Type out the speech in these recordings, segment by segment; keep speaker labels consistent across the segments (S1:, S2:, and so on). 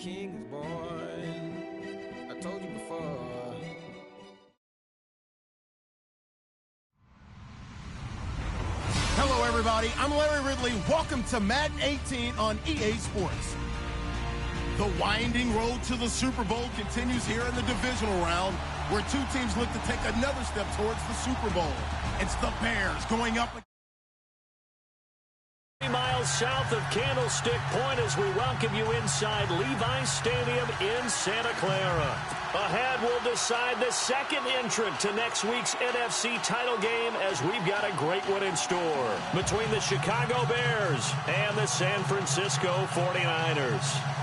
S1: king is born. I told you before.
S2: Hello, everybody. I'm Larry Ridley. Welcome to Madden 18 on EA Sports. The winding road to the Super Bowl continues here in the divisional round, where two teams look to take another step towards the Super Bowl. It's the Bears going up
S3: 3 miles south of Candlestick Point as we welcome you inside Levi's Stadium in Santa Clara. Ahead, we'll decide the second entrant to next week's NFC title game as we've got a great one in store between the Chicago Bears and the San Francisco 49ers.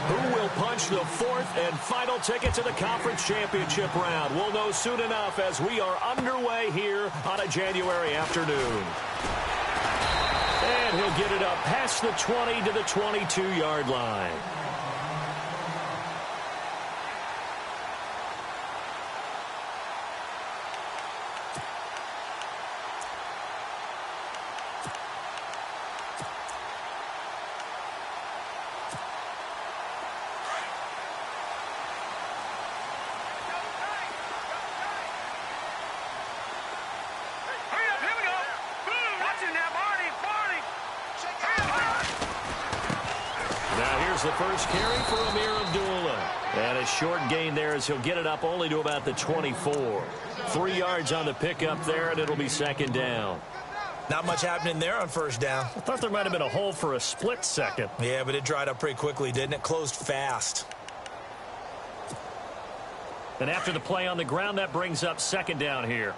S3: Who will punch the fourth and final ticket to the conference championship round? We'll know soon enough as we are underway here on a January afternoon. And he'll get it up past the 20 to the 22-yard line. The first carry for Amir Abdullah. And a short gain there as he'll get it up only to about the 24. 3 yards on the pickup there, and it'll be second down.
S4: Not much happening there on first down.
S3: I thought there might have been a hole for a split second.
S4: Yeah, but it dried up pretty quickly, didn't it? Closed fast.
S3: And after the play on the ground, that brings up second down here.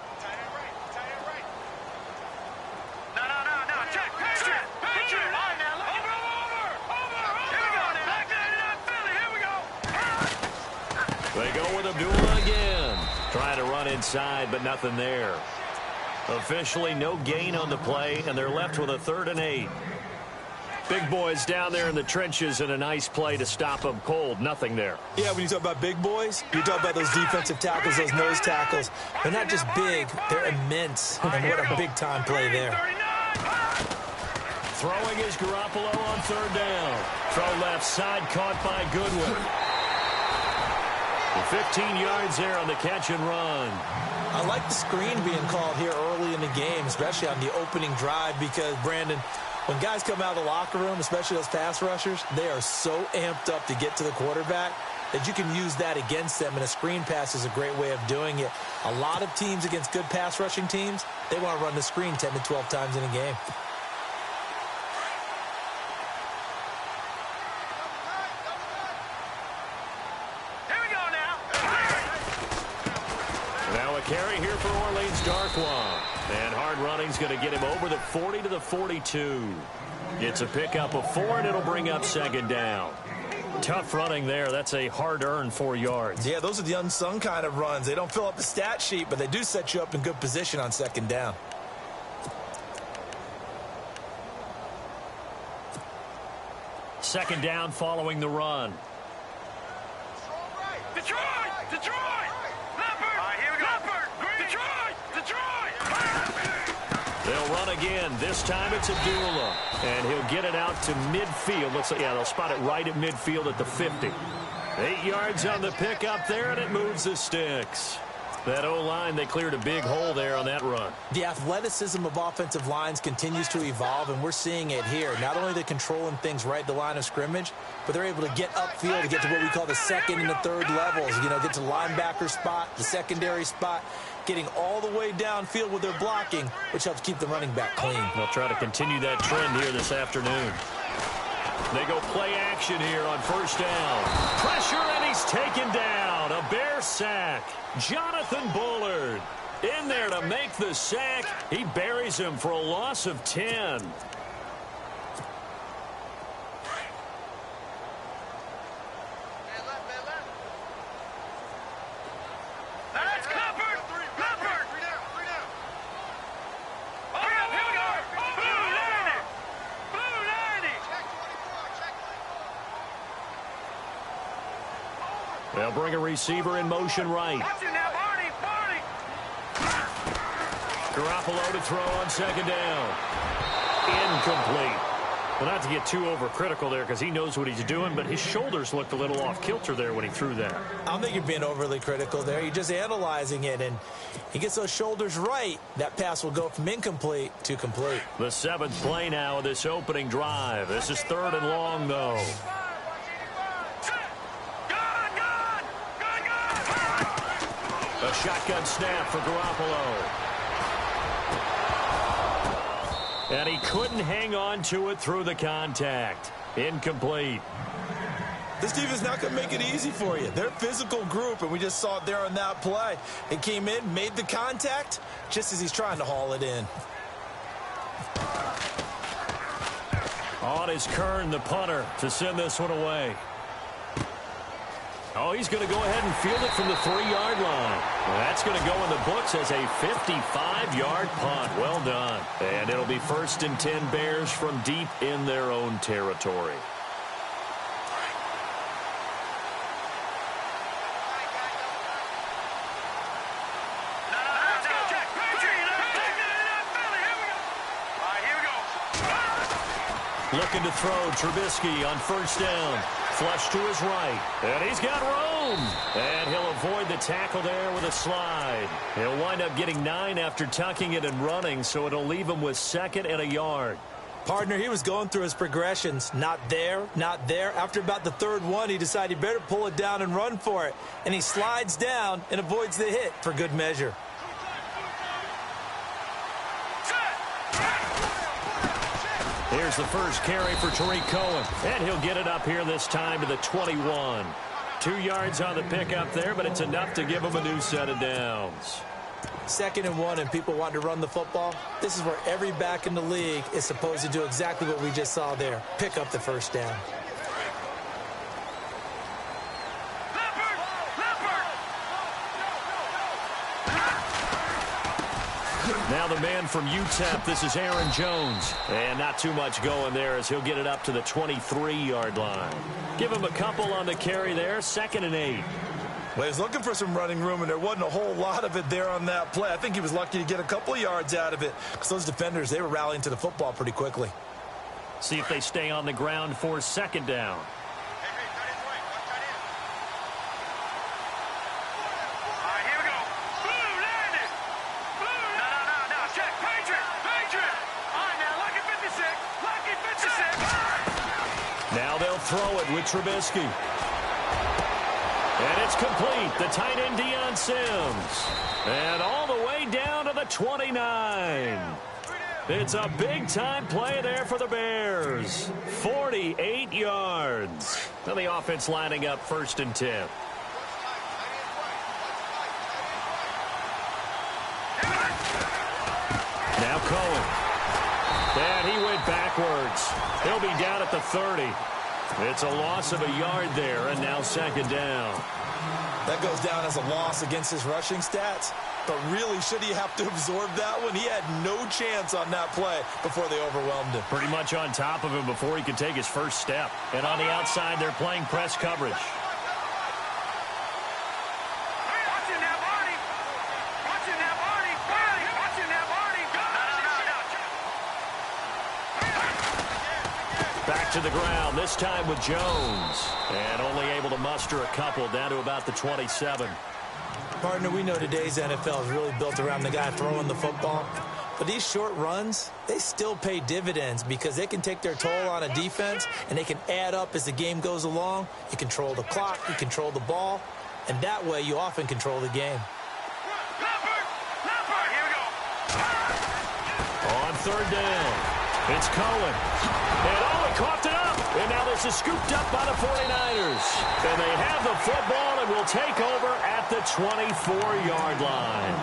S3: They go with Abdullah again. Trying to run inside, but nothing there. Officially no gain on the play, and they're left with a 3rd and 8. Big boys down there in the trenches, and a nice play to stop them cold. Nothing there.
S4: Yeah, when you talk about big boys, you talk about those defensive tackles, those nose tackles. They're not just big, they're immense. And what a big-time play there.
S3: Throwing is Garoppolo on 3rd down. Throw left side, caught by Goodwin. 15 yards there on the catch and run.
S4: I like the screen being called here early in the game, especially on the opening drive, because, Brandon, when guys come out of the locker room, especially those pass rushers, they are so amped up to get to the quarterback that you can use that against them, and a screen pass is a great way of doing it. A lot of teams against good pass rushing teams, they want to run the screen 10 to 12 times in a game.
S3: Carry here for Orleans Darkwa. And hard running's going to get him over the 40 to the 42. It's a pickup of 4, and it'll bring up second down. Tough running there. That's a hard-earned 4 yards.
S4: Yeah, those are the unsung kind of runs. They don't fill up the stat sheet, but they do set you up in good position on second down.
S3: Second down following the run.
S5: Detroit! Detroit!
S3: They'll run again. This time it's Abdullah. And he'll get it out to midfield. Looks like, yeah, they'll spot it right at midfield at the 50. 8 yards on the pickup there, and it moves the sticks. That O-line, they cleared a big hole there on that run.
S4: The athleticism of offensive lines continues to evolve, and we're seeing it here. Not only are they controlling things right at the line of scrimmage, but they're able to get upfield to get to what we call the second and the third levels. You know, get to the linebacker spot, the secondary spot, getting all the way downfield with their blocking, which helps keep the running back clean.
S3: They'll try to continue that trend here this afternoon. They go play action here on first down. Pressure, and he's taken down. A Bear sack. Jonathan Bullard in there to make the sack. He buries him for a loss of 10. They'll bring a receiver in motion right. Garoppolo to throw on second down. Incomplete. Well, not to get too overcritical there because he knows what he's doing, but his shoulders looked a little off kilter there when he threw that.
S4: I don't think you're being overly critical there. You're just analyzing it, and he gets those shoulders right. That pass will go from incomplete to complete.
S3: The 7th play now of this opening drive. This is 3rd and long, though. A shotgun snap for Garoppolo. And he couldn't hang on to it through the contact. Incomplete.
S4: This defense is not going to make it easy for you. They're a physical group, and we just saw it there on that play. It came in, made the contact, just as he's trying to haul it in.
S3: On is Kern, the punter, to send this one away. Oh, he's going to go ahead and field it from the 3-yard line. Well, that's going to go in the books as a 55-yard punt. Well done. And it'll be 1st and 10 Bears from deep in their own territory. Looking to throw, Trubisky on 1st down. Flush to his right. And he's got room. And he'll avoid the tackle there with a slide. He'll wind up getting 9 after tucking it and running, so it'll leave him with 2nd and a yard.
S4: Partner, he was going through his progressions. Not there, not there. After about the 3rd one, he decided he better pull it down and run for it. And he slides down and avoids the hit for good measure.
S3: Here's the first carry for Tariq Cohen. And he'll get it up here this time to the 21. 2 yards on the pickup there, but it's enough to give him a new set of downs.
S4: 2nd and 1, and people want to run the football. This is where every back in the league is supposed to do exactly what we just saw there. Pick up the 1st down.
S3: Now the man from UTEP, this is Aaron Jones. And not too much going there as he'll get it up to the 23-yard line. Give him a couple on the carry there, 2nd and 8.
S4: Well, he's looking for some running room, and there wasn't a whole lot of it there on that play. I think he was lucky to get a couple of yards out of it because those defenders, they were rallying to the football pretty quickly.
S3: See if they stay on the ground for 2nd down. Now they'll throw it with Trubisky. And it's complete. The tight end, Deion Sims. And all the way down to the 29. It's a big-time play there for the Bears. 48 yards. Now the offense lining up 1st and 10. Now Cohen. And he went backwards. He'll be down at the 30. It's a loss of a yard there, and now 2nd down.
S4: That goes down as a loss against his rushing stats. But really, should he have to absorb that one? He had no chance on that play before they overwhelmed him.
S3: Pretty much on top of him before he could take his first step. And on the outside, they're playing press coverage. Back to the ground, this time with Jones. And only able to muster a couple down to about the 27.
S4: Partner, we know today's NFL is really built around the guy throwing the football. But these short runs, they still pay dividends because they can take their toll on a defense and they can add up as the game goes along. You control the clock, you control the ball, and that way you often control the game.
S3: On 3rd down. It's Cohen. And he coughed it up. And now this is scooped up by the 49ers. And they have the football and will take over at the 24-yard line.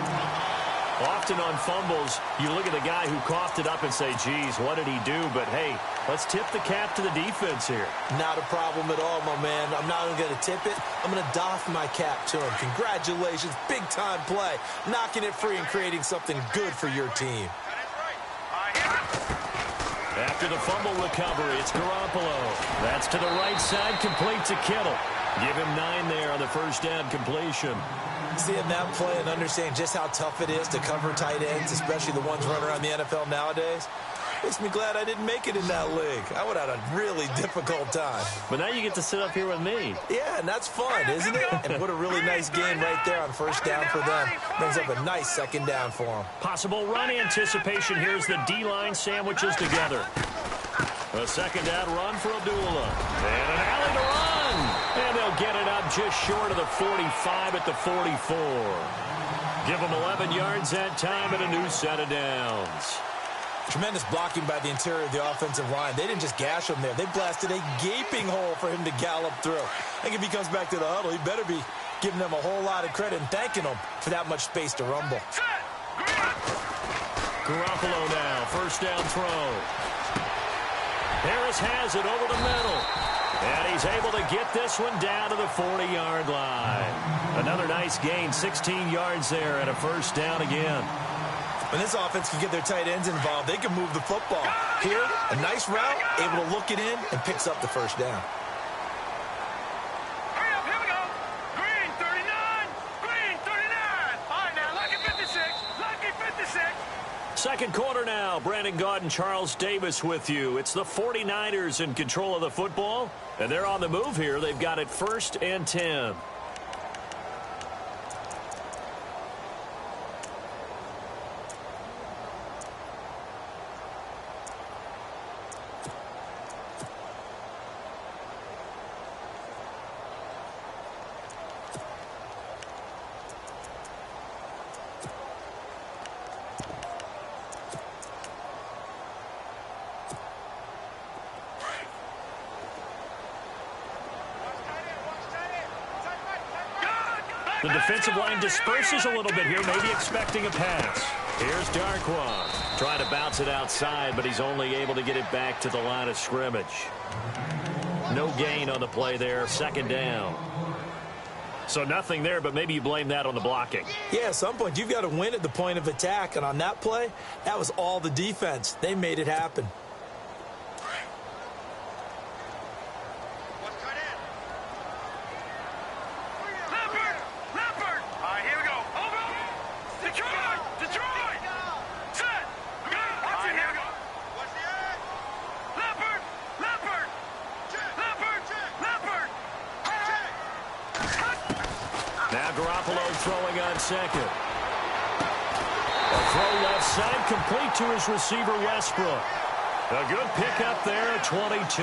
S3: Often on fumbles, you look at the guy who coughed it up and say, geez, what did he do? But, hey, let's tip the cap to the defense here.
S4: Not a problem at all, my man. I'm not even going to tip it. I'm going to doff my cap to him. Congratulations. Big-time play. Knocking it free and creating something good for your team.
S3: After the fumble recovery, it's Garoppolo. That's to the right side, complete to Kittle. Give him 9 there on the 1st down completion.
S4: Seeing that play and understanding just how tough it is to cover tight ends, especially the ones running around the NFL nowadays, Makes me glad I didn't make it in that league. I would have had a really difficult time.
S3: But now you get to sit up here with me.
S4: Yeah, and that's fun, isn't it? And what a really nice game right there on first down for them. Brings up a nice second down for them.
S3: Possible run anticipation. Here's the D-line sandwiches together. A second down run for Abdullah. And an alley to run. And they'll get it up just short of the 45 at the 44. Give them 11 yards that time and a new set of downs.
S4: Tremendous blocking by the interior of the offensive line. They didn't just gash him there. They blasted a gaping hole for him to gallop through. I think if he comes back to the huddle, he better be giving them a whole lot of credit and thanking them for that much space to rumble.
S3: Garoppolo now, first down throw. Harris has it over the middle. And he's able to get this one down to the 40-yard line. Another nice gain, 16 yards there and a first down again.
S4: When this offense can get their tight ends involved, they can move the football. Here, a nice route, able to look it in, and picks up the first down.
S5: Hurry up, here we go. Green 39, green 39. All right, now, lucky 56, lucky 56.
S3: Second quarter now. Brandon Gaud and Charles Davis with you. It's the 49ers in control of the football, and they're on the move here. They've got it 1st and 10. The defensive line disperses a little bit here, maybe expecting a pass. Here's Darkwa trying to bounce it outside, but he's only able to get it back to the line of scrimmage. No gain on the play there, second down. So nothing there, but maybe you blame that on the blocking.
S4: Yeah, at some point, you've got to win at the point of attack, and on that play, that was all the defense. They made it happen.
S3: Throwing on second. A throw left side, complete to his receiver, Westbrook. A good pickup there at 22.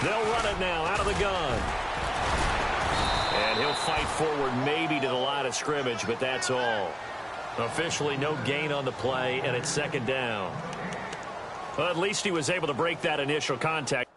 S3: They'll run it now out of the gun. And he'll fight forward maybe to the line of scrimmage, but that's all. Officially no gain on the play, and it's second down. Well, at least he was able to break that initial contact.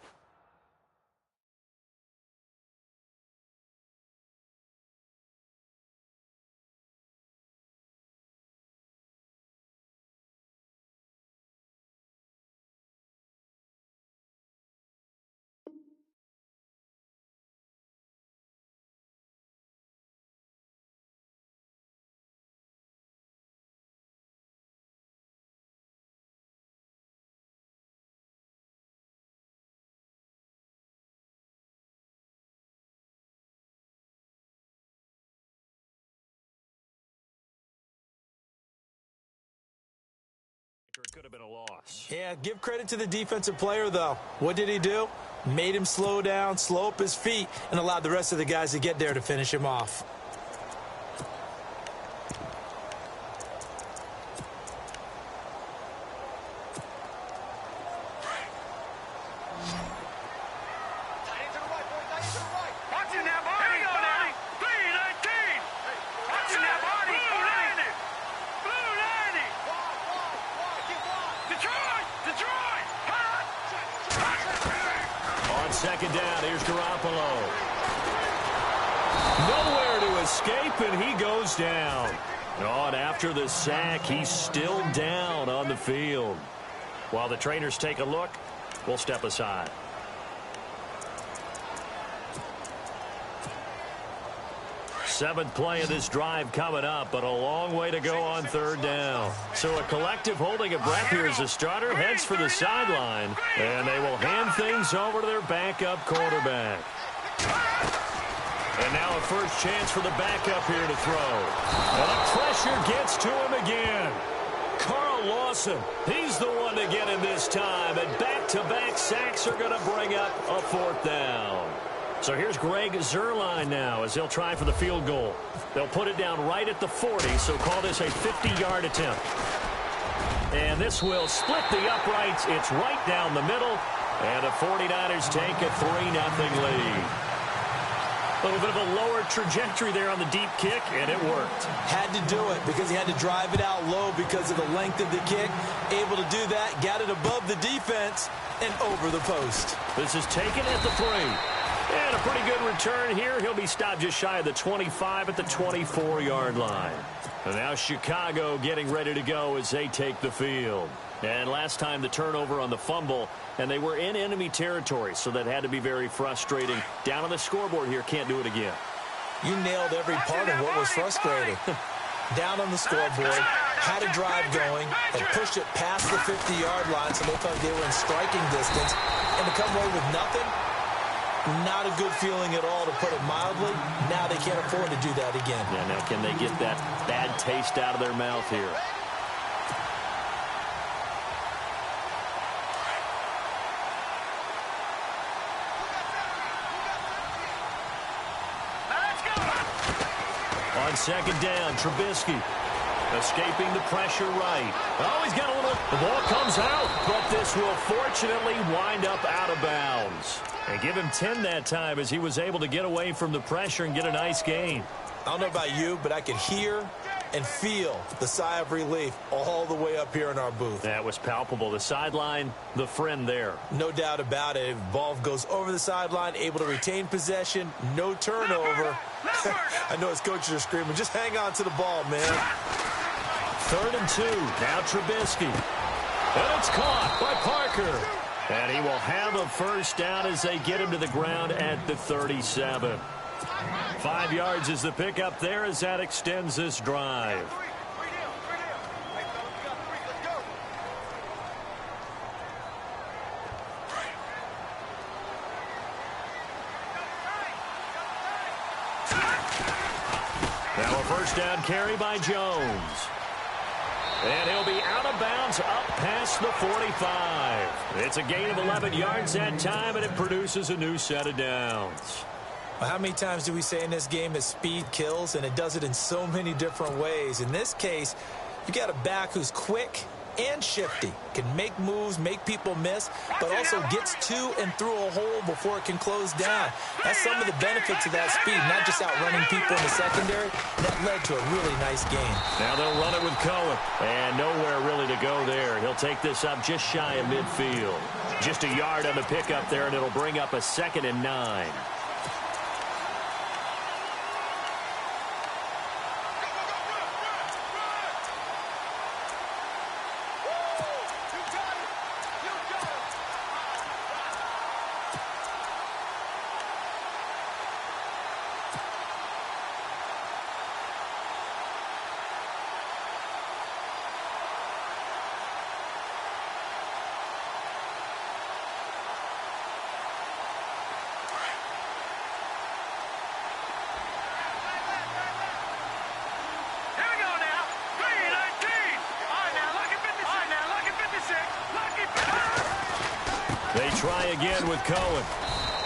S3: It could have been a loss.
S4: Yeah, give credit to the defensive player, though. What did he do? Made him slow down, slow up his feet, and allowed the rest of the guys to get there to finish him off.
S3: Second down, here's Garoppolo. Nowhere to escape, and he goes down. Oh, and after the sack, he's still down on the field. While the trainers take a look, we'll step aside. Seventh play of this drive coming up, but a long way to go on third down. So a collective holding of breath here as the starter heads for the sideline, and they will hand things over to their backup quarterback. And now a first chance for the backup here to throw. And the pressure gets to him again. Carl Lawson, he's the one to get him this time, and back-to-back sacks are going to bring up a fourth down. So here's Greg Zuerlein now as they'll try for the field goal. They'll put it down right at the 40, so call this a 50-yard attempt. And this will split the uprights. It's right down the middle, and the 49ers take a 3-0 lead. A little bit of a lower trajectory there on the deep kick, and it worked.
S4: Had to do it because he had to drive it out low because of the length of the kick. Able to do that, got it above the defense, and over the post.
S3: This is taken at the 3. And a pretty good return here. He'll be stopped just shy of the 25 at the 24-yard line. And now Chicago getting ready to go as they take the field. And last time the turnover on the fumble, and they were in enemy territory, so that had to be very frustrating. Down on the scoreboard here, can't do it again.
S4: You nailed every part of what was frustrating. Down on the scoreboard, had a drive going, and pushed it past the 50-yard line, so they thought they were in striking distance. And to come away with nothing, not a good feeling at all, to put it mildly. Now they can't afford to do that again.
S3: Yeah, now can they get that bad taste out of their mouth here? On second down, Trubisky escaping the pressure right. Oh, he's got a little... The ball comes out, but this will fortunately wind up out of bounds. And give him 10 that time as he was able to get away from the pressure and get a nice gain.
S4: I don't know about you, but I could hear and feel the sigh of relief all the way up here in our booth.
S3: That was palpable. The sideline, the friend there.
S4: No doubt about it. Ball goes over the sideline, able to retain possession, no turnover. I know his coaches are screaming, just hang on to the ball, man.
S3: 3rd and 2. Now Trubisky. And it's caught by Parker. And he will have a first down as they get him to the ground at the 37. 5 yards is the pickup there as that extends this drive. Now a first down carry by Jones. And he'll be out of bounds up past the 45. It's a gain of 11 yards that time, and it produces a new set of downs.
S4: Well, how many times do we say in this game that speed kills, and it does it in so many different ways? In this case, you got a back who's quick and shifty, can make moves, make people miss, but also gets to and through a hole before it can close down. That's some of the benefits of that speed, not just outrunning people in the secondary. That led to a really nice game.
S3: Now they'll run it with Cohen, and nowhere really to go there. He'll take this up just shy of midfield. Just a yard on the pickup there, and it'll bring up a 2nd and 9. They try again with Cohen.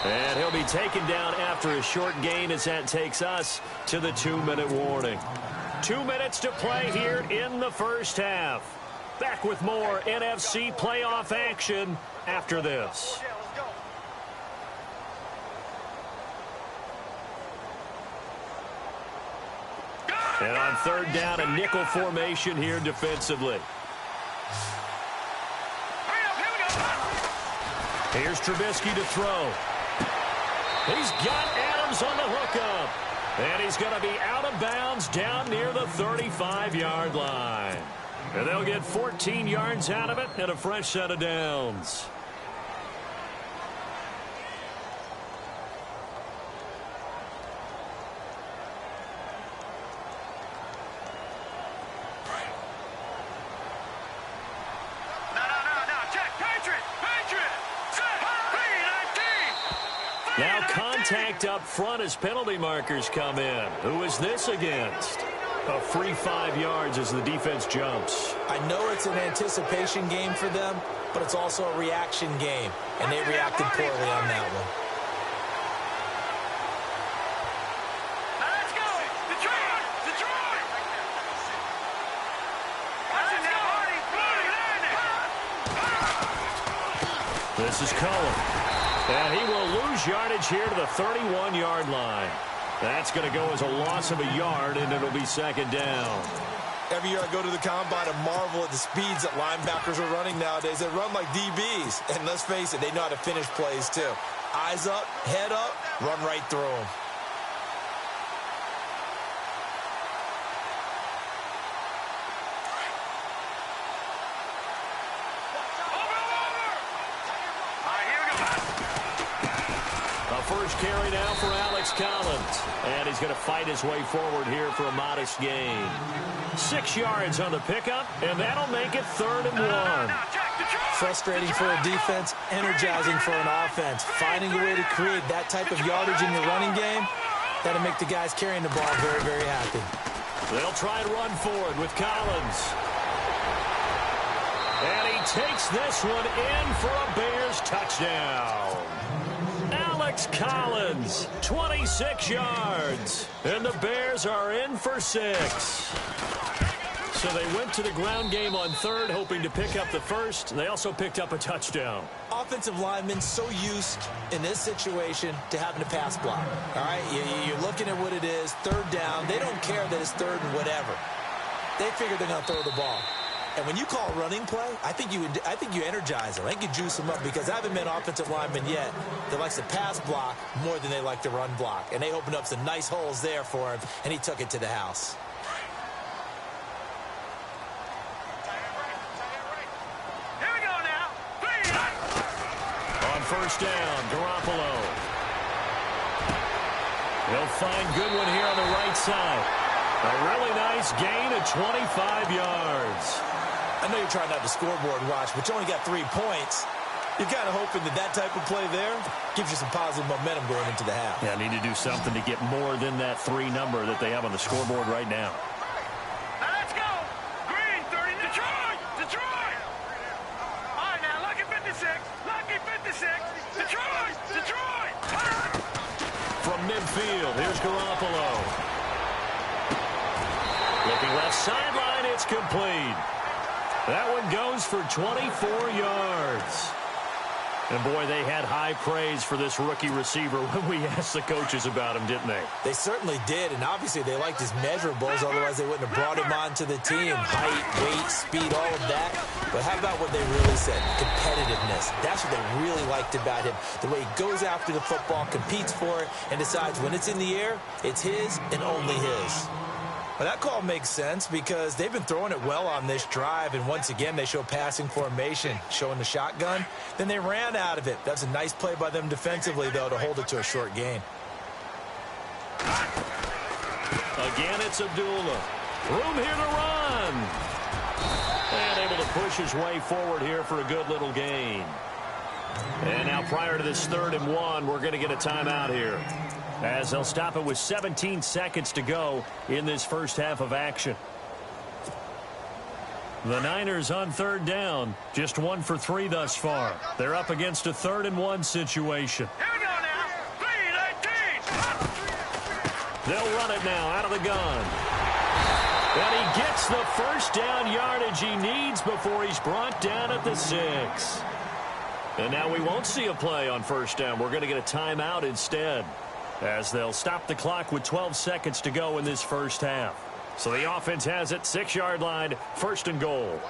S3: And he'll be taken down after a short gain as that takes us to the 2-minute warning. 2 minutes to play here in the first half. Back with more NFC playoff action after this. And on third down, a nickel formation here defensively. Here's Trubisky to throw. He's got Adams on the hookup. And he's going to be out of bounds down near the 35-yard line. And they'll get 14 yards out of it and a fresh set of downs. contact up front as penalty markers come in. Who is this against? A free 5 yards as the defense jumps.
S4: I know it's an anticipation game for them, but it's also a reaction game, and they reacted poorly on that one.
S5: Let's go! Detroit! Detroit!
S3: This is Cullen. And he will lose yardage here to the 31-yard line. That's going to go as a loss of a yard, and it'll be second down.
S4: Every year I go to the combine and marvel at the speeds that linebackers are running nowadays. They run like DBs. And let's face it, they know how to finish plays too. Eyes up, head up, run right through them.
S3: First carry now for Alex Collins. And he's going to fight his way forward here for a modest gain. 6 yards on the pickup, and that'll make it 3rd and 1.
S4: Frustrating for a defense, energizing for an offense. Finding a way to create that type of yardage in your running game, that'll make the guys carrying the ball very, very happy.
S3: They'll try and run forward with Collins. And he takes this one in for a Bears touchdown. Alex Collins, 26 yards. And the Bears are in for 6. So they went to the ground game on 3rd, hoping to pick up the first. They also picked up a touchdown.
S4: Offensive linemen so used in this situation to having to pass block. All right, you're looking at what it is, 3rd down. They don't care that it's 3rd and whatever. They figure they're going to throw the ball. And when you call a running play, I think you energize them. I think you juice them up because I haven't met offensive linemen yet that likes to pass block more than they like to run block. And they opened up some nice holes there for him, and he took it to the house.
S5: Here we go now.
S3: On first down, Garoppolo. He'll find Goodwin here on the right side. A really nice gain of 25 yards.
S4: I know you're trying not to scoreboard watch, but you only got 3 points. You're kind of hoping that that type of play there gives you some positive momentum going into the half.
S3: Yeah, need to do something to get more than that 3 number that they have on the scoreboard right now.
S5: Let's go. Green, 30. Detroit. Detroit. All right, now, lucky 56. Lucky 56. Detroit. Detroit.
S3: From midfield, here's Garoppolo. Looking left sideline, it's complete. That one goes for 24 yards. And, boy, they had high praise for this rookie receiver when we asked the coaches about him, didn't they?
S4: They certainly did, and obviously they liked his measurables, otherwise they wouldn't have brought him onto the team. Height, weight, speed, all of that. But how about what they really said? Competitiveness. That's what they really liked about him. The way he goes after the football, competes for it, and decides when it's in the air, it's his and only his. Well, that call makes sense because they've been throwing it well on this drive, and once again they show passing formation, showing the shotgun. Then they ran out of it. That's a nice play by them defensively, though, to hold it to a short gain.
S3: Again, it's Abdullah. Room here to run. And able to push his way forward here for a good little gain. And now prior to this 3rd and 1, we're going to get a timeout here, as they'll stop it with 17 seconds to go in this first half of action. The Niners on 3rd down, just 1 for 3 thus far. They're up against a 3rd and 1 situation.
S5: Here we go now. 3-19.
S3: They'll run it now out of the gun. And he gets the first down yardage he needs before he's brought down at the 6. And now we won't see a play on first down. We're going to get a timeout instead, as they'll stop the clock with 12 seconds to go in this first half. So the offense has it, 6-yard line, 1st and goal.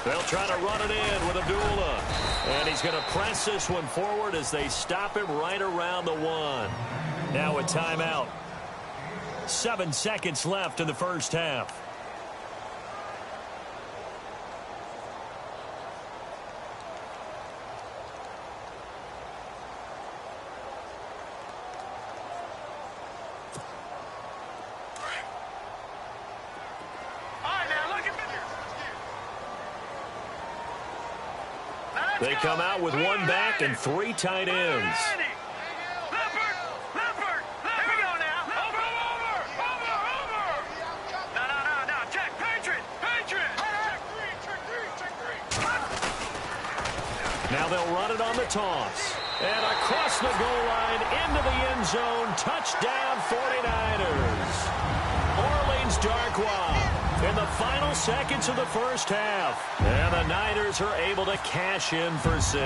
S3: They'll try to run it in with Abdullah. And he's going to press this one forward as they stop him right around the 1. Now a timeout. 7 seconds left in the first half. They come out with one back and 3 tight ends. Now they'll run it on the toss. And across the goal line, into the end zone, touchdown 49ers. Orleans Darkwa in the final seconds of the first half. And the Niners are able to cash in for 6.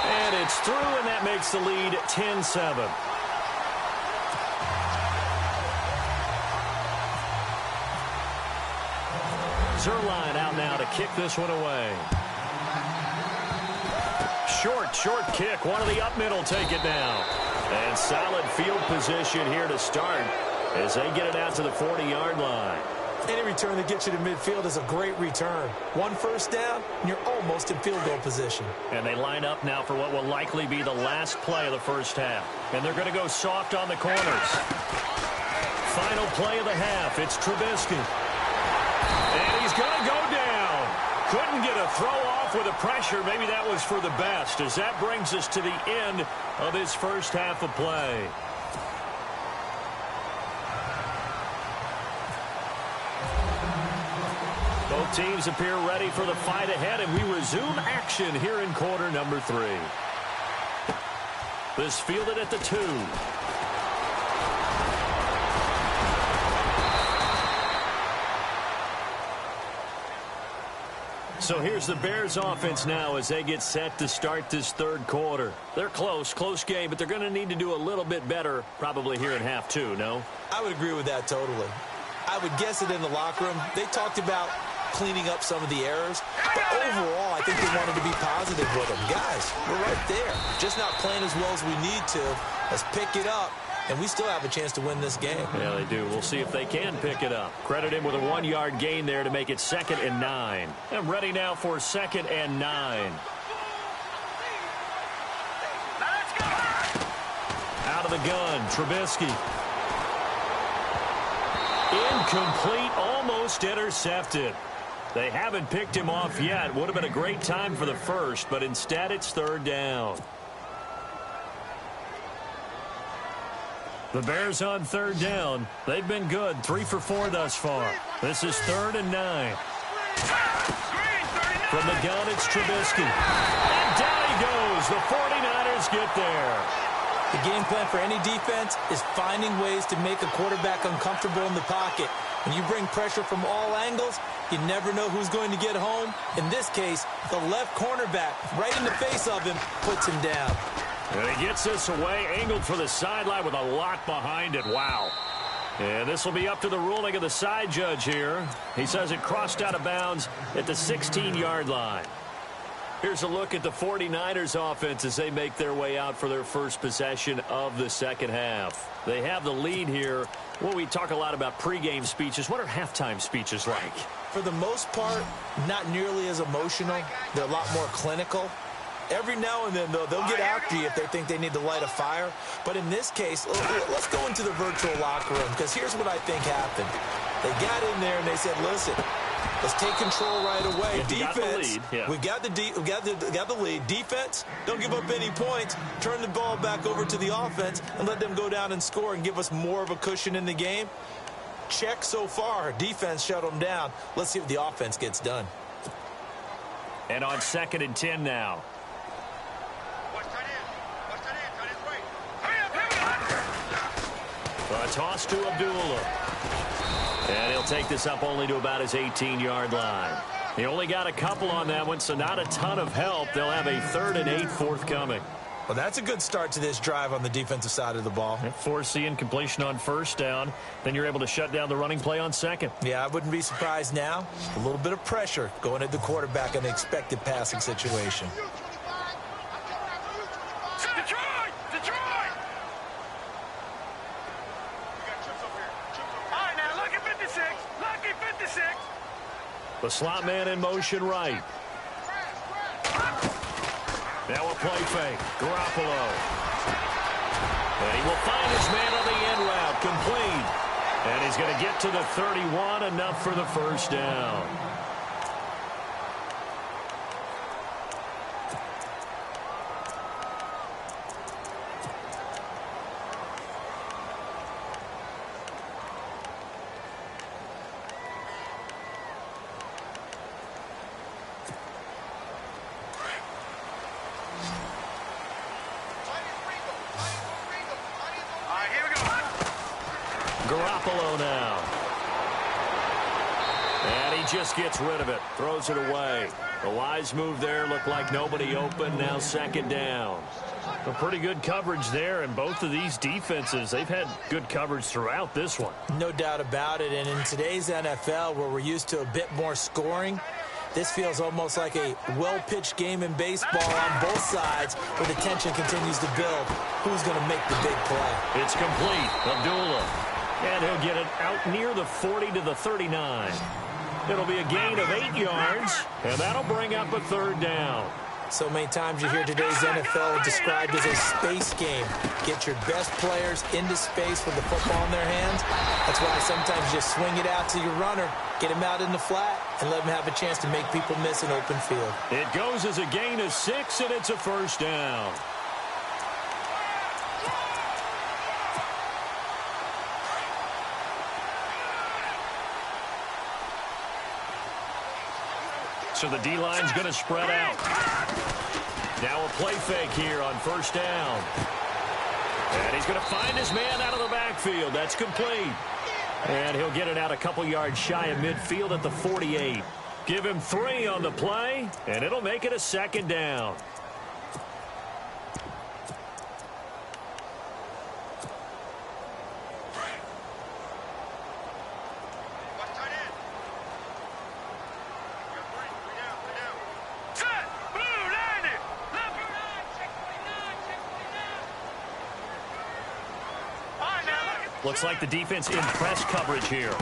S3: And it's through, and that makes the lead 10-7. Zerline out now to kick this one away. Short kick. One of the up middle take it down. And solid field position here to start as they get it out to the 40-yard line.
S4: Any return that gets you to midfield is a great return. 1 first down, and you're almost in field goal position.
S3: And they line up now for what will likely be the last play of the first half. And they're going to go soft on the corners. Final play of the half. It's Trubisky. And he's going to go down. Couldn't get a throw off with the pressure. Maybe that was for the best, as that brings us to the end of this first half of play. Both teams appear ready for the fight ahead, and we resume action here in quarter number 3. This fielded at the 2. So here's the Bears offense now as they get set to start this third quarter. They're close game, but they're going to need to do a little bit better probably here in half 2, no?
S4: I would agree with that totally. I would guess it in the locker room. They talked about cleaning up some of the errors, but overall I think they wanted to be positive with them. Guys, we're right there. Just not playing as well as we need to. Let's pick it up. And we still have a chance to win this game.
S3: Yeah, they do. We'll see if they can pick it up. Credit him with a 1-yard gain there to make it 2nd and 9. And ready now for 2nd and 9. Out of the gun, Trubisky. Incomplete, almost intercepted. They haven't picked him off yet. Would have been a great time for the first, but instead it's 3rd down. The Bears on 3rd down. They've been good. 3 for 4 thus far. This is 3rd and 9. From the gun, it's Trubisky. And down he goes. The 49ers get there.
S4: The game plan for any defense is finding ways to make a quarterback uncomfortable in the pocket. When you bring pressure from all angles, you never know who's going to get home. In this case, the left cornerback, right in the face of him, puts him down.
S3: And he gets this away, angled for the sideline with a lot behind it. Wow. And this will be up to the ruling of the side judge here. He says it crossed out of bounds at the 16-yard line. Here's a look at the 49ers offense as they make their way out for their first possession of the second half. They have the lead here. Well, we talk a lot about pregame speeches. What are halftime speeches like?
S4: For the most part, not nearly as emotional. They're a lot more clinical. Every now and then, though, they'll get after you if they think they need to light a fire. But in this case, let's go into the virtual locker room, because here's what I think happened. They got in there and they said, listen, let's take control right away. Defense, we got the lead. Defense, don't give up any points. Turn the ball back over to the offense and let them go down and score and give us more of a cushion in the game. Check so far. Defense shut them down. Let's see if the offense gets done.
S3: And on 2nd and 10 now. A toss to Abdullah. And he'll take this up only to about his 18-yard line. He only got a couple on that one, so not a ton of help. They'll have a 3rd and 8 forthcoming.
S4: Well, that's a good start to this drive on the defensive side of the ball.
S3: Force the incompletion on 1st down. Then you're able to shut down the running play on 2nd.
S4: Yeah, I wouldn't be surprised now. A little bit of pressure going at the quarterback in an expected passing situation.
S3: The slot man in motion right. Now a play fake. Garoppolo. And he will find his man on the end route. Complete. And he's going to get to the 31. Enough for the 1st down. Garoppolo now. And he just gets rid of it. Throws it away. A wise move there. Looked like nobody open. Now second down.
S6: A pretty good coverage there, and both of these defenses, they've had good coverage throughout this one.
S4: No doubt about it. And in today's NFL, where we're used to a bit more scoring, this feels almost like a well-pitched game in baseball on both sides where the tension continues to build. Who's going to make the big play?
S3: It's complete. Abdullah. And he'll get it out near the 40 to the 39. It'll be a gain of 8 yards, and that'll bring up a third down.
S4: So many times you hear today's NFL described as a space game. Get your best players into space with the football in their hands. That's why sometimes you just swing it out to your runner, get him out in the flat, and let him have a chance to make people miss an open field.
S3: It goes as a gain of 6, and it's a first down. So the D-line's going to spread out. Now a play fake here on first down. And he's going to find his man out of the backfield. That's complete. And he'll get it out a couple yards shy of midfield at the 48. Give him 3 on the play, and it'll make it a second down. Looks like the defense in press coverage here.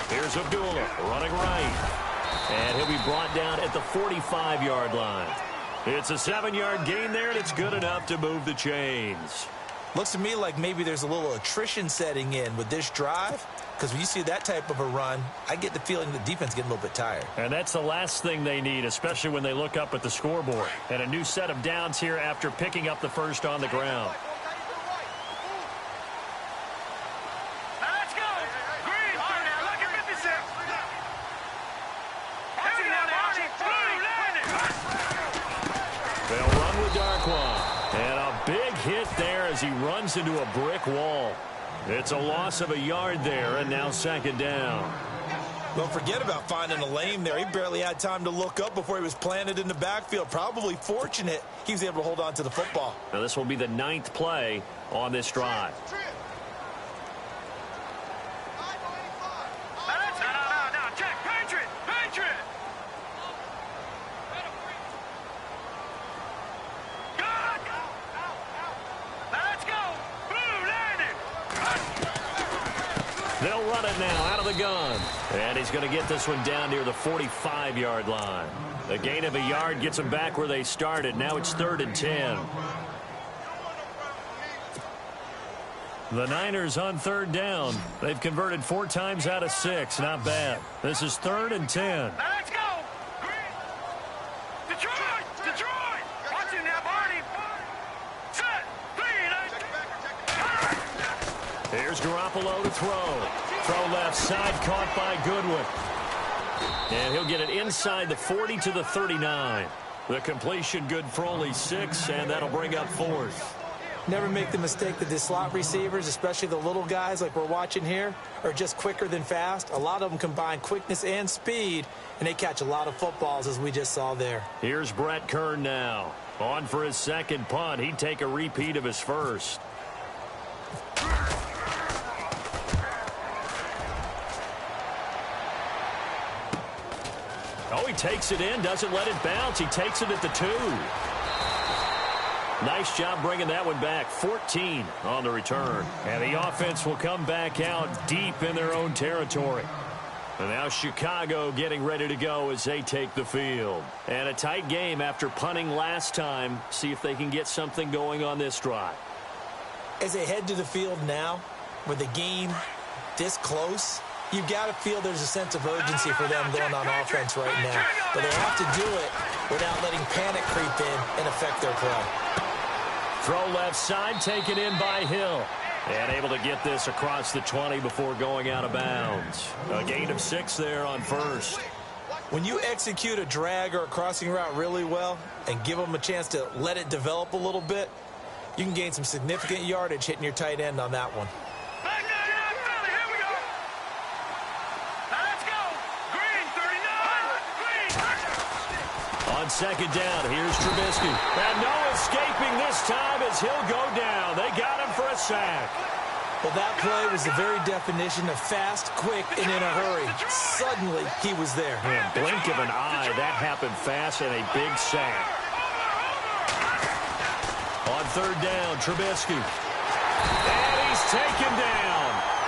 S3: Here's Abdullah running right. And he'll be brought down at the 45-yard line. It's a 7-yard gain there, and it's good enough to move the chains.
S4: Looks to me like maybe there's a little attrition setting in with this drive, because when you see that type of a run, I get the feeling the defense getting a little bit tired.
S6: And that's the last thing they need, especially when they look up at the scoreboard. And a new set of downs here after picking up the first on the ground.
S3: And a big hit there as he runs into a brick wall. It's a loss of a yard there, and now second down.
S4: Don't forget about finding a lane there. He barely had time to look up before he was planted in the backfield. Probably fortunate he was able to hold on to the football.
S3: Now this will be the 9th play on this drive. They'll run it now out of the gun. And he's going to get this one down near the 45-yard line. A gain of a yard gets them back where they started. Now it's 3rd and 10.
S6: The Niners on 3rd down. They've converted 4 times out of 6. Not bad. This is 3rd and 10.
S5: Let's go! Detroit! Detroit! Watch it now, Barney! Set! 3!
S3: Here's Garoppolo to throw. Throw left side, caught by Goodwin. And he'll get it inside the 40 to the 39. The completion good for only 6, and that'll bring up 4th.
S4: Never make the mistake that the slot receivers, especially the little guys like we're watching here, are just quicker than fast. A lot of them combine quickness and speed, and they catch a lot of footballs, as we just saw there.
S3: Here's Brett Kern now. On for his second punt. He'd take a repeat of his first. Oh, he takes it in, doesn't let it bounce. He takes it at the 2. Nice job bringing that one back. 14 on the return. And the offense will come back out deep in their own territory. And now Chicago getting ready to go as they take the field. And a tight game after punting last time. See if they can get something going on this drive.
S4: As they head to the field now, with the game this close, you've got to feel there's a sense of urgency for them going on offense right now. But they have to do it without letting panic creep in and affect their play.
S3: Throw left side, taken in by Hill. And able to get this across the 20 before going out of bounds. A gain of 6 there on first.
S4: When you execute a drag or a crossing route really well and give them a chance to let it develop a little bit, you can gain some significant yardage hitting your tight end on that one.
S5: Here we go!
S6: On second down, here's Trubisky. And no escaping this time as he'll go down. They got him for a sack.
S4: Well, that play was the very definition of fast, quick, and in a hurry. Suddenly, he was there.
S6: Man, blink of an eye, that happened fast and a big sack. On third down, Trubisky. And he's taken down.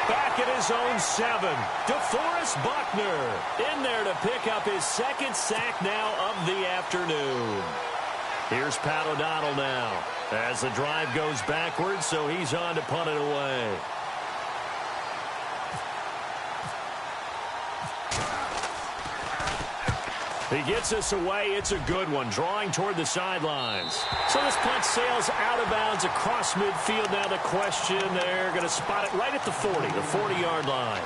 S6: Back at his own 7. DeForest Buckner in there to pick up his second sack now of the afternoon. Here's Pat O'Donnell now as the drive goes backwards, so he's on to punt it away. He gets us away. It's a good one, drawing toward the sidelines. So this punt sails out of bounds across midfield. Now the question, they're going to spot it right at the 40, the 40-yard line.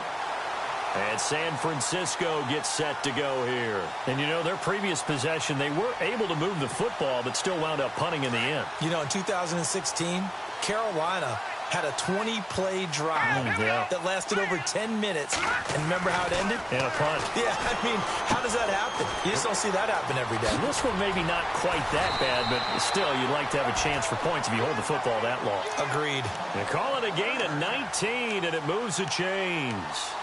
S6: And San Francisco gets set to go here. And, you know, their previous possession, they were able to move the football, but still wound up punting in the end.
S4: You know, in 2016, Carolina had a 20-play drive that lasted over 10 minutes. And remember how it ended?
S6: And a punt.
S4: Yeah, I mean, how does that happen? You just don't see that happen every day.
S6: This one maybe not quite that bad, but still, you'd like to have a chance for points if you hold the football that long.
S4: Agreed.
S6: And call it a gain of 19, and it moves the chains.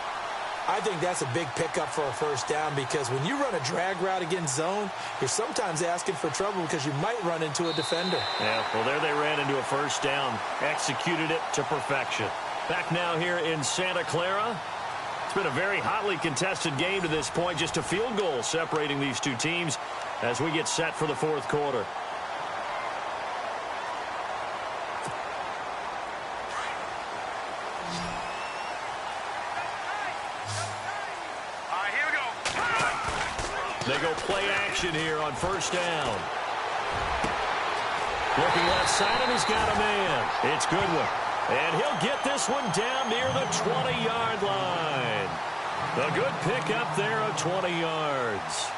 S4: I think that's a big pickup for a first down because when you run a drag route against zone, you're sometimes asking for trouble because you might run into a defender.
S6: Yeah, well, there they ran into a first down. Executed it to perfection. Back now here in Santa Clara. It's been a very hotly contested game to this point. Just a field goal separating these two teams as we get set for the fourth quarter. They go play action here on first down. Looking left side, and he's got a man. It's Goodwin. And he'll get this one down near the 20-yard line. A good pickup there of 20 yards.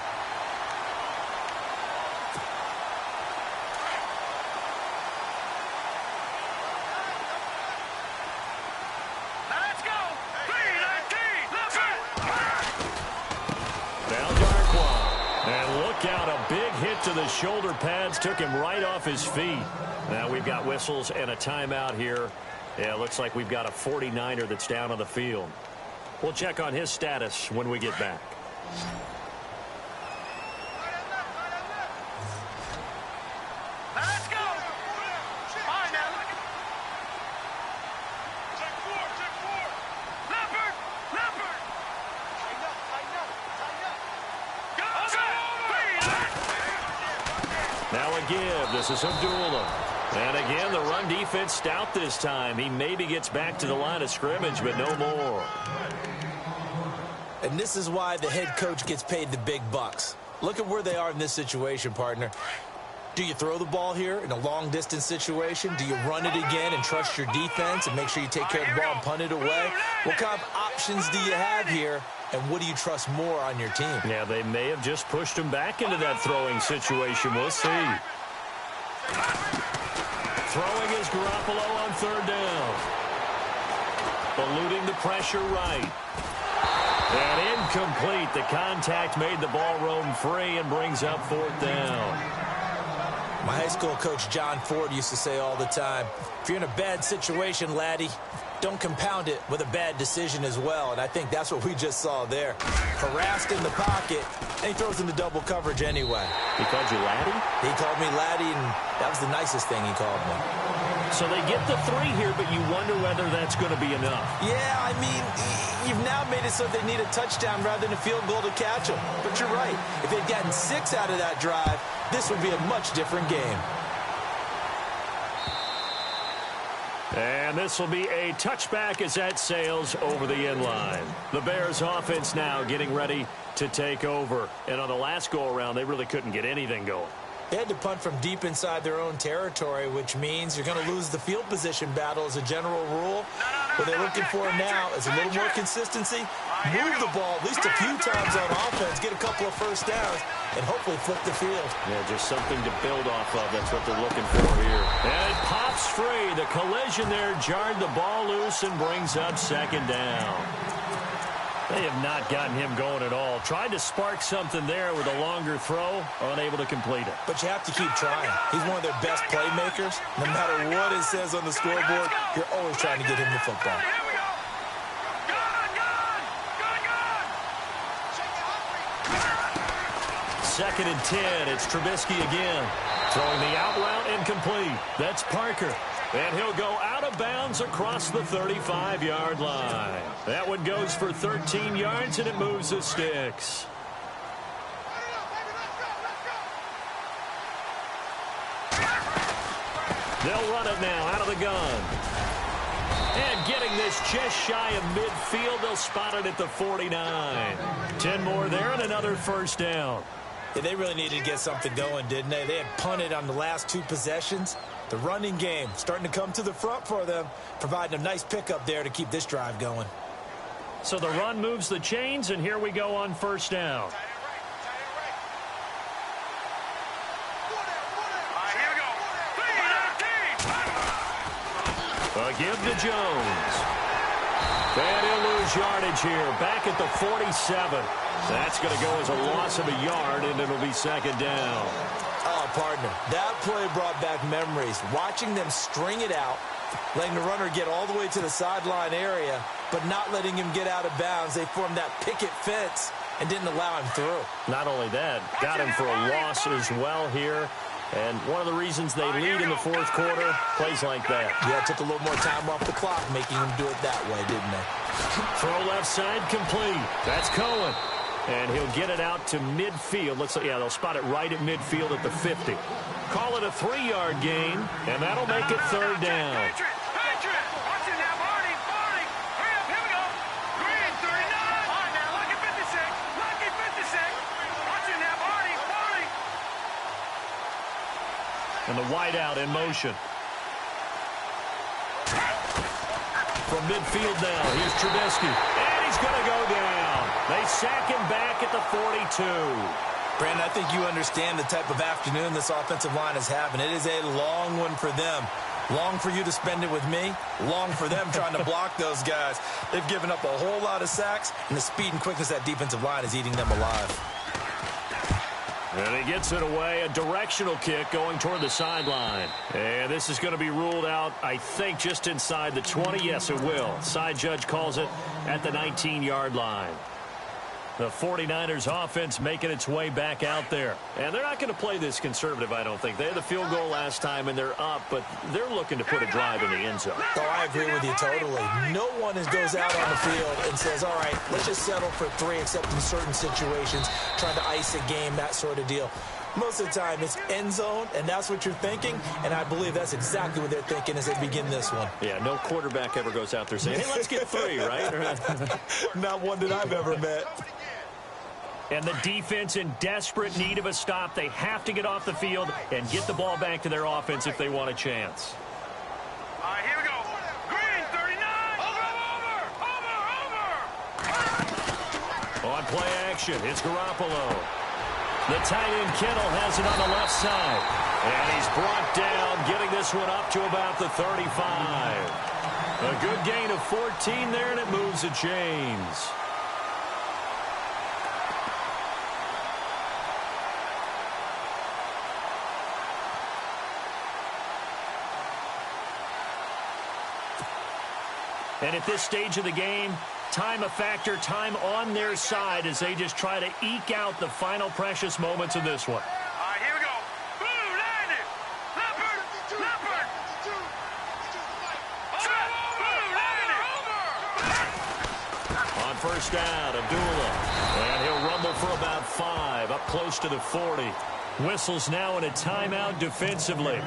S6: Out a big hit to the shoulder pads, took him right off his feet. Now we've got whistles and a timeout here. Yeah, it looks like we've got a 49er that's down on the field. We'll check on his status when we get back.
S5: Let's go! All right, now. Check four. Leopard! Tighten up. Go!
S6: Now a give. This is Abdullah. And again, the run defense stout this time. He maybe gets back to the line of scrimmage, but no more.
S4: And this is why the head coach gets paid the big bucks. Look at where they are in this situation, partner. Do you throw the ball here in a long-distance situation? Do you run it again and trust your defense and make sure you take care of the ball and punt it away? What kind of options do you have here, and what do you trust more on your team?
S6: Yeah, they may have just pushed him back into that throwing situation. We'll see. Throwing is Garoppolo on third down. Eluding the pressure right. And incomplete. The contact made the ball roam free and brings up fourth down.
S4: My high school coach, John Ford, used to say all the time, if you're in a bad situation, laddie, don't compound it with a bad decision as well. And I think that's what we just saw there. Harassed in the pocket, and he throws into double coverage anyway.
S6: He called you laddie?
S4: He called me laddie, and that was the nicest thing he called me.
S6: So they get the 3 here, but you wonder whether that's going to be enough.
S4: Yeah, I mean, you've now made it so they need a touchdown rather than a field goal to catch them. But you're right. If they'd gotten 6 out of that drive, this would be a much different game.
S6: And this will be a touchback as that sails over the end line. The Bears offense now getting ready to take over. And on the last go-around, they really couldn't get anything going.
S4: They had to punt from deep inside their own territory, which means you're going to lose the field position battle as a general rule. What they're looking for now is a little more consistency, move the ball at least a few times on offense, get a couple of first downs, and hopefully flip the field.
S6: Yeah, just something to build off of. That's what they're looking for here. And it pops free. The collision there jarred the ball loose and brings up second down. They have not gotten him going at all. Tried to spark something there with a longer throw, unable to complete it.
S4: But you have to keep trying. He's one of their best playmakers. No matter what it says on the scoreboard, you're always trying to get him the football.
S6: Second and 10. It's Trubisky again. Throwing the out route incomplete. That's Parker. And he'll go out of bounds across the 35-yard line. That one goes for 13 yards, and it moves the sticks. They'll run it now out of the gun. And getting this just shy of midfield, they'll spot it at the 49. 10 more there and another first down.
S4: Yeah, they really needed to get something going, didn't they? They had punted on the last two possessions. The running game starting to come to the front for them, providing a nice pickup there to keep this drive going.
S6: So the run moves the chains, and here we go on first down. A give to Jones. And he'll lose yardage here, back at the 47. That's going to go as a loss of a yard, and it'll be second down.
S4: Oh, partner, that play brought back memories. Watching them string it out, letting the runner get all the way to the sideline area, but not letting him get out of bounds. They formed that picket fence and didn't allow him through.
S6: Not only that, got him for a loss as well here. And one of the reasons they lead in the fourth quarter, plays like that.
S4: Yeah, took a little more time off the clock, making him do it that way, didn't they?
S6: Throw left side complete. That's Cohen. And he'll get it out to midfield. Looks like, yeah, they'll spot it right at midfield at the 50. Call it a 3-yard gain, and that'll make it third down. And the wideout in motion. From midfield now, here's Trubisky. And he's going to go down. They sack him back at the 42.
S4: Brandon, I think you understand the type of afternoon this offensive line is having. It is a long one for them. Long for you to spend it with me. Long for them trying to block those guys. They've given up a whole lot of sacks, and the speed and quickness of that defensive line is eating them alive.
S6: And he gets it away, a directional kick going toward the sideline. And this is going to be ruled out, I think, just inside the 20. Yes, it will. Side judge calls it at the 19-yard line. The 49ers offense making its way back out there. And they're not going to play this conservative, I don't think. They had the field goal last time, and they're up, but they're looking to put a drive in the end zone.
S4: Oh, I agree with you totally. No one goes out on the field and says, all right, let's just settle for 3, except in certain situations, trying to ice a game, that sort of deal. Most of the time, it's end zone, and that's what you're thinking, and I believe that's exactly what they're thinking as they begin this one.
S6: Yeah, no quarterback ever goes out there saying, hey, let's get 3, right?
S4: Not one that I've ever met.
S6: And the defense in desperate need of a stop. They have to get off the field and get the ball back to their offense if they want a chance.
S5: All right, here we go. Green, 39. Over.
S6: On play action, it's Garoppolo. The tight end Kittle has it on the left side. And he's brought down, getting this one up to about the 35. A good gain of 14 there, and it moves the chains. And at this stage of the game, time a factor, time on their side as they just try to eke out the final precious moments of this one.
S5: All right, here we go. Blue, landed. Leopard.
S6: On first down, Abdullah. And he'll rumble for about 5, up close to the 40. Whistles now in a timeout defensively.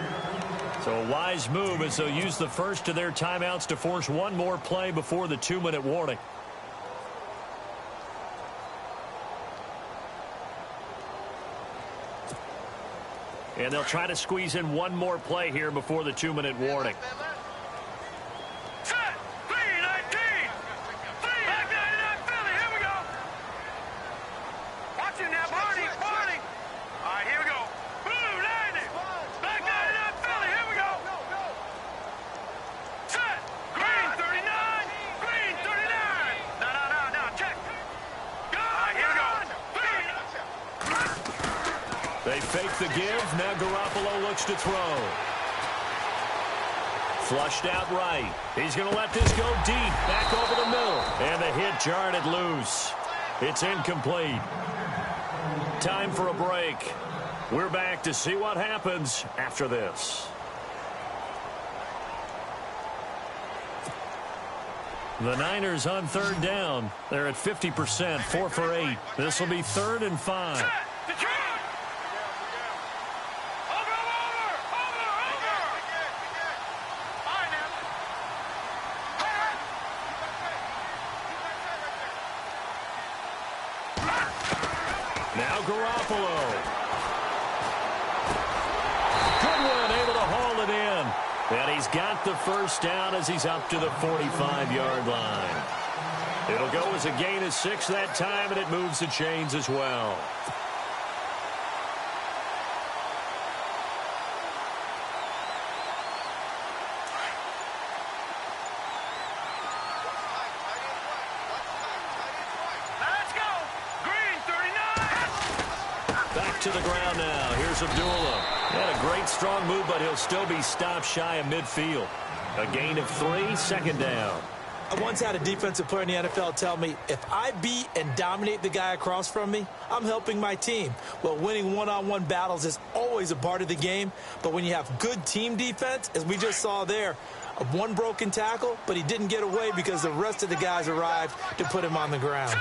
S6: So a wise move as they'll use the first of their timeouts to force one more play before the 2-minute warning. And they'll try to squeeze in one more play here before the 2-minute warning.
S5: Set. 3-19. Back 99 Philly. Here we go. Watching that party. All right, here we go. Blue, landed. Back 99 Philly. Here we go. Set. Green, 39. Green, 39. No. Check.
S6: They fake the give. Now Garoppolo looks to throw. Flushed out right. He's going to let this go deep. Back over the middle. And the hit jarred it loose. It's incomplete. Time for a break. We're back to see what happens after this. The Niners on third down. They're at 50%, 4 for 8. This will be 3rd and 5. Now Garoppolo. Goodwin able to haul it in. And he's got the first down as he's up to the 45-yard line. It'll go as a gain of 6 that time, and it moves the chains as well.
S5: Let's go. Green 39.
S6: Back to the ground now. Here's Abdullah. Had a great strong move, but he'll still be stopped shy of midfield. A gain of 3, 2nd down.
S4: I once had a defensive player in the NFL tell me, if I beat and dominate the guy across from me, I'm helping my team. Well, winning one-on-one battles is always a part of the game, but when you have good team defense, as we just saw there, one broken tackle, but he didn't get away because the rest of the guys arrived to put him on the ground.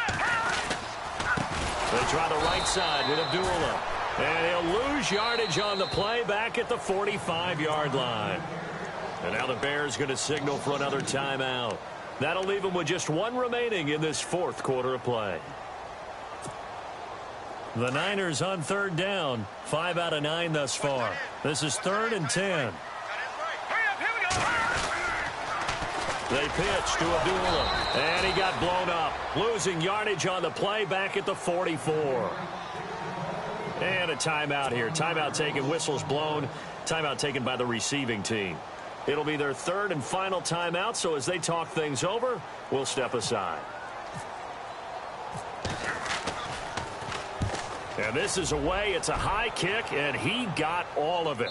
S6: They try the right side with Abdullah. And he'll lose yardage on the play back at the 45-yard line. And now the Bears going to signal for another timeout. That'll leave them with just 1 remaining in this 4th quarter of play. The Niners on 3rd down. 5 out of 9 thus far. This is 3rd and 10. They pitch to Abdullah. And he got blown up. Losing yardage on the play back at the 44. And a timeout here. Timeout taken, whistles blown. Timeout taken by the receiving team. It'll be their 3rd and final timeout, so as they talk things over, we'll step aside. And this is away. It's a high kick, and he got all of it.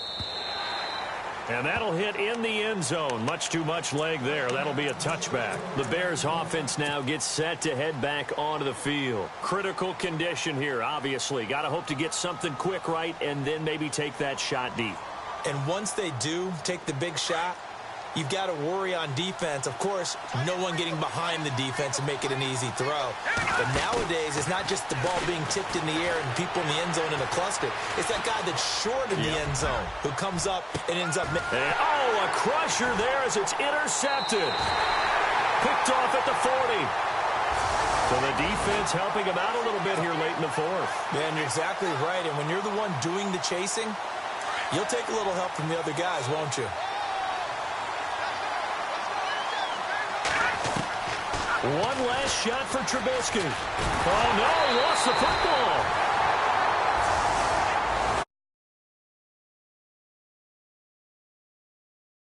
S6: And that'll hit in the end zone. Much too much leg there. That'll be a touchback. The Bears offense now gets set to head back onto the field. Critical condition here, obviously. Got to hope to get something quick right and then maybe take that shot deep.
S4: And once they do take the big shot, you've got to worry on defense. Of course, no one getting behind the defense and make it an easy throw. But nowadays, it's not just the ball being tipped in the air and people in the end zone in a cluster. It's that guy that's short in the end zone who comes up and ends up...
S6: a crusher there as it's intercepted. Picked off at the 40. So the defense helping him out a little bit here late in the 4th.
S4: Yeah, and you're exactly right. And when you're the one doing the chasing, you'll take a little help from the other guys, won't you?
S6: One last shot for Trubisky. Oh, no, lost the football.